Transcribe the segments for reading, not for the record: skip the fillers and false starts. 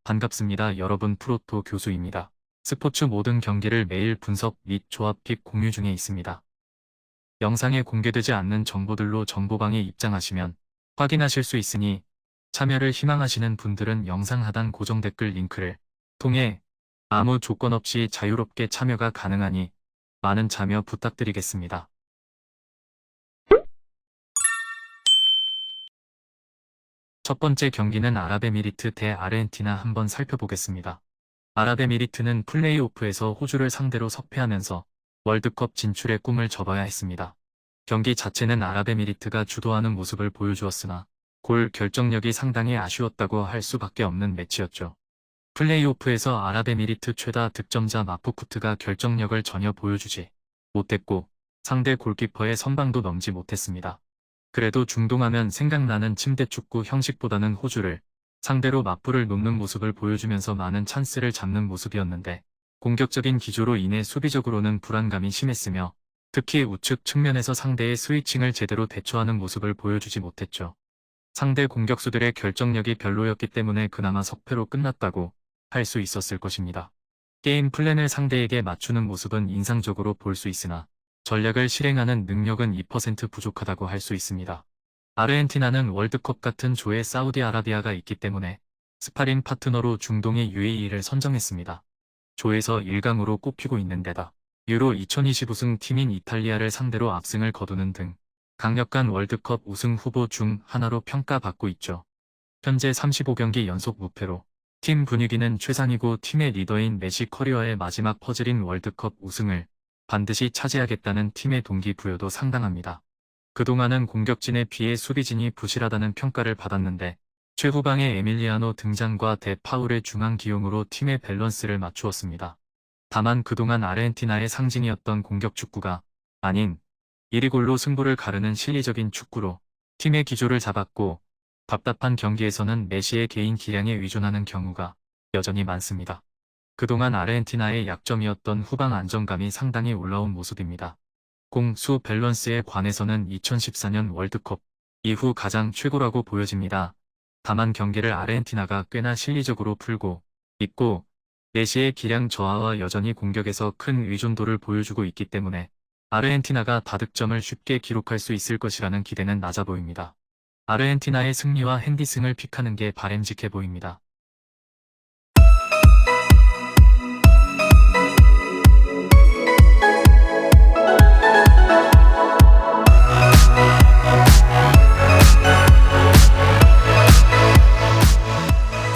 반갑습니다. 여러분 프로토 교수입니다. 스포츠 모든 경기를 매일 분석 및 조합 픽 공유 중에 있습니다. 영상에 공개되지 않는 정보들로 정보방에 입장하시면 확인하실 수 있으니 참여를 희망하시는 분들은 영상 하단 고정 댓글 링크를 통해 아무 조건 없이 자유롭게 참여가 가능하니 많은 참여 부탁드리겠습니다. 첫 번째 경기는 아랍에미리트 대 아르헨티나 한번 살펴보겠습니다. 아랍에미리트는 플레이오프에서 호주를 상대로 석패하면서 월드컵 진출의 꿈을 접어야 했습니다. 경기 자체는 아랍에미리트가 주도하는 모습을 보여주었으나 골 결정력이 상당히 아쉬웠다고 할 수밖에 없는 매치였죠. 플레이오프에서 아랍에미리트 최다 득점자 마푸쿠트가 결정력을 전혀 보여주지 못했고 상대 골키퍼의 선방도 넘지 못했습니다. 그래도 중동하면 생각나는 침대축구 형식보다는 호주를 상대로 맞불을 놓는 모습을 보여주면서 많은 찬스를 잡는 모습이었는데 공격적인 기조로 인해 수비적으로는 불안감이 심했으며 특히 우측 측면에서 상대의 스위칭을 제대로 대처하는 모습을 보여주지 못했죠. 상대 공격수들의 결정력이 별로였기 때문에 그나마 석패로 끝났다고 할 수 있었을 것입니다. 게임 플랜을 상대에게 맞추는 모습은 인상적으로 볼 수 있으나 전략을 실행하는 능력은 2% 부족하다고 할 수 있습니다. 아르헨티나는 월드컵 같은 조에 사우디아라비아가 있기 때문에 스파링 파트너로 중동의 UAE를 선정했습니다. 조에서 1강으로 꼽히고 있는 데다 유로 2020 우승 팀인 이탈리아를 상대로 압승을 거두는 등 강력한 월드컵 우승 후보 중 하나로 평가받고 있죠. 현재 35경기 연속 무패로 팀 분위기는 최상이고 팀의 리더인 메시 커리어의 마지막 퍼즐인 월드컵 우승을 반드시 차지하겠다는 팀의 동기부여도 상당합니다. 그동안은 공격진에 비해 수비진이 부실하다는 평가를 받았는데 최후방의 에밀리아노 등장과 데파울의 중앙 기용으로 팀의 밸런스를 맞추었습니다. 다만 그동안 아르헨티나의 상징이었던 공격 축구가 아닌 1위골로 승부를 가르는 실리적인 축구로 팀의 기조를 잡았고 답답한 경기에서는 메시의 개인 기량에 의존하는 경우가 여전히 많습니다. 그동안 아르헨티나의 약점이었던 후방 안정감이 상당히 올라온 모습입니다. 공수 밸런스에 관해서는 2014년 월드컵 이후 가장 최고라고 보여집니다. 다만 경기를 아르헨티나가 꽤나 실리적으로 풀고 있고 메시의 기량 저하와 여전히 공격에서 큰 의존도를 보여주고 있기 때문에 아르헨티나가 다득점을 쉽게 기록할 수 있을 것이라는 기대는 낮아 보입니다. 아르헨티나의 승리와 핸디승을 픽하는 게 바람직해 보입니다.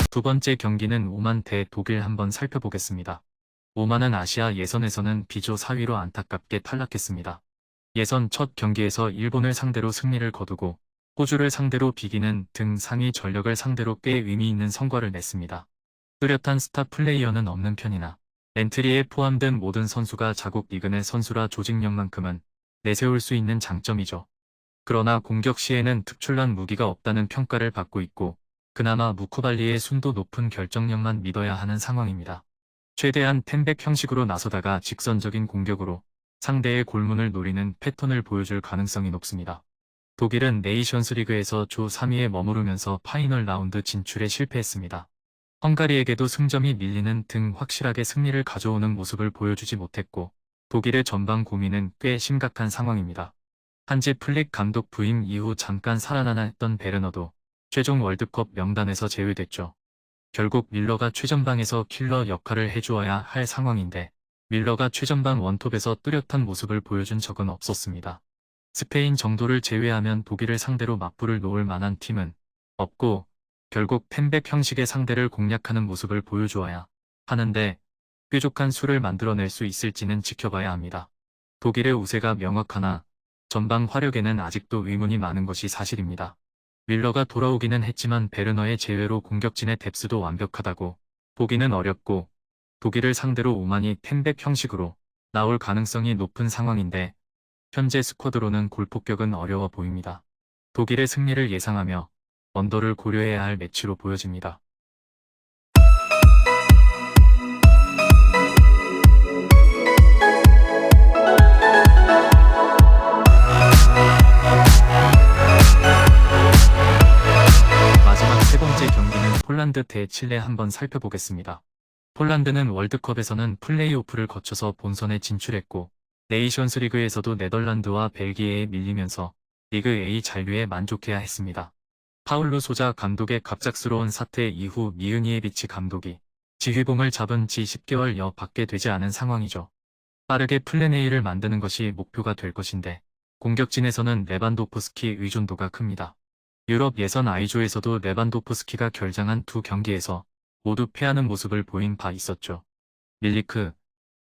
두 번째 경기는 오만 대 독일 한번 살펴보겠습니다. 오만은 아시아 예선에서는 B조 4위로 안타깝게 탈락했습니다. 예선 첫 경기에서 일본을 상대로 승리를 거두고 호주를 상대로 비기는 등 상위 전력을 상대로 꽤 의미 있는 성과를 냈습니다. 뚜렷한 스타 플레이어는 없는 편이나 엔트리에 포함된 모든 선수가 자국 리그 내 선수라 조직력만큼은 내세울 수 있는 장점이죠. 그러나 공격 시에는 특출난 무기가 없다는 평가를 받고 있고 그나마 무쿠발리의 순도 높은 결정력만 믿어야 하는 상황입니다. 최대한 텐백 형식으로 나서다가 직선적인 공격으로 상대의 골문을 노리는 패턴을 보여줄 가능성이 높습니다. 독일은 네이션스 리그에서 조 3위에 머무르면서 파이널 라운드 진출에 실패했습니다. 헝가리에게도 승점이 밀리는 등 확실하게 승리를 가져오는 모습을 보여주지 못했고 독일의 전방 고민은 꽤 심각한 상황입니다. 한지 플릭 감독 부임 이후 잠깐 살아나나 했던 베르너도 최종 월드컵 명단에서 제외됐죠. 결국 밀러가 최전방에서 킬러 역할을 해주어야 할 상황인데 밀러가 최전방 원톱에서 뚜렷한 모습을 보여준 적은 없었습니다. 스페인 정도를 제외하면 독일을 상대로 맞불을 놓을 만한 팀은 없고 결국 펜백 형식의 상대를 공략하는 모습을 보여주어야 하는데 뾰족한 수를 만들어낼 수 있을지는 지켜봐야 합니다. 독일의 우세가 명확하나 전방 화력에는 아직도 의문이 많은 것이 사실입니다. 밀러가 돌아오기는 했지만 베르너의 제외로 공격진의 뎁스도 완벽하다고 보기는 어렵고 독일을 상대로 오만이 펜백 형식으로 나올 가능성이 높은 상황인데 현재 스쿼드로는 골폭격은 어려워 보입니다. 독일의 승리를 예상하며 언더를 고려해야 할 매치로 보여집니다. 마지막 세 번째 경기는 폴란드 폴란드 대 칠레 한번 살펴보겠습니다. 폴란드는 월드컵에서는 플레이오프를 거쳐서 본선에 진출했고 네이션스 리그에서도 네덜란드와 벨기에에 밀리면서 리그 A 잔류에 만족해야 했습니다. 파울루 소자 감독의 갑작스러운 사태 이후 미흐니에비치 감독이 지휘봉을 잡은 지 10개월여 밖에 되지 않은 상황이죠. 빠르게 플랜 A를 만드는 것이 목표가 될 것인데 공격진에서는 레반도프스키 의존도가 큽니다. 유럽 예선 I조에서도 레반도프스키가 결장한 두 경기에서 모두 패하는 모습을 보인 바 있었죠. 밀리크,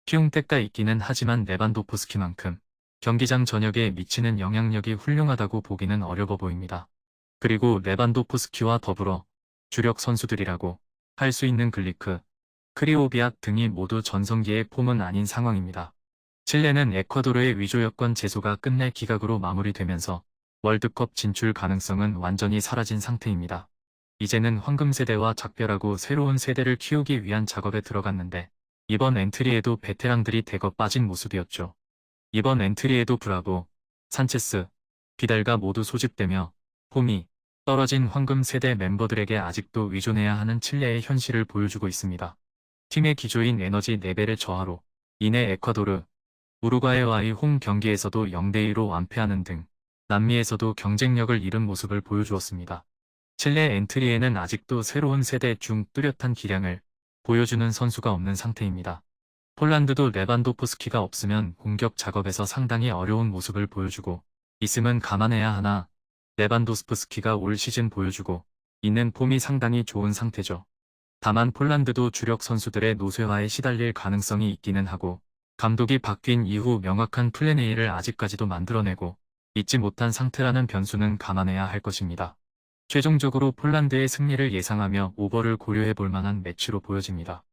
피웅택가 있기는 하지만 레반도프스키만큼 경기장 전역에 미치는 영향력이 훌륭하다고 보기는 어려워 보입니다. 그리고 레반도프스키와 더불어 주력 선수들이라고 할 수 있는 글리크, 크리오비악 등이 모두 전성기의 폼은 아닌 상황입니다. 칠레는 에콰도르의 위조 여건 제소가 끝내 기각으로 마무리되면서 월드컵 진출 가능성은 완전히 사라진 상태입니다. 이제는 황금 세대와 작별하고 새로운 세대를 키우기 위한 작업에 들어갔는데 이번 엔트리에도 베테랑들이 대거 빠진 모습이었죠. 이번 엔트리에도 브라보, 산체스, 비달가 모두 소집되며 폼이 떨어진 황금 세대 멤버들에게 아직도 의존해야 하는 칠레의 현실을 보여주고 있습니다. 팀의 기조인 에너지 레벨의 저하로 인해 에콰도르, 우루과이와의 홈 경기에서도 0대2로 완패하는 등 남미에서도 경쟁력을 잃은 모습을 보여주었습니다. 칠레 엔트리에는 아직도 새로운 세대 중 뚜렷한 기량을 보여주는 선수가 없는 상태입니다. 폴란드도 레반도프스키가 없으면 공격 작업에서 상당히 어려운 모습을 보여주고 있음은 감안해야 하나 레반도프스키가 올 시즌 보여주고 있는 폼이 상당히 좋은 상태죠. 다만 폴란드도 주력 선수들의 노쇠화에 시달릴 가능성이 있기는 하고 감독이 바뀐 이후 명확한 플랜 A를 아직까지도 만들어내고 있지 못한 상태라는 변수는 감안해야 할 것입니다. 최종적으로 폴란드의 승리를 예상하며 오버를 고려해 볼 만한 매치로 보여집니다.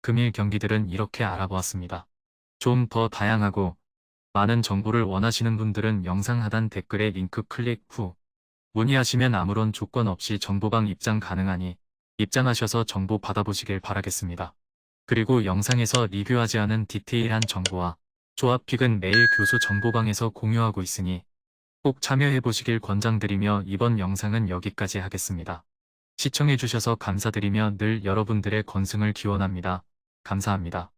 금일 경기들은 이렇게 알아보았습니다. 좀 더 다양하고 많은 정보를 원하시는 분들은 영상 하단 댓글에 링크 클릭 후 문의하시면 아무런 조건 없이 정보방 입장 가능하니 입장하셔서 정보 받아보시길 바라겠습니다. 그리고 영상에서 리뷰하지 않은 디테일한 정보와 조합픽은 매일 교수 정보방에서 공유하고 있으니 꼭 참여해보시길 권장드리며 이번 영상은 여기까지 하겠습니다. 시청해주셔서 감사드리며 늘 여러분들의 건승을 기원합니다. 감사합니다.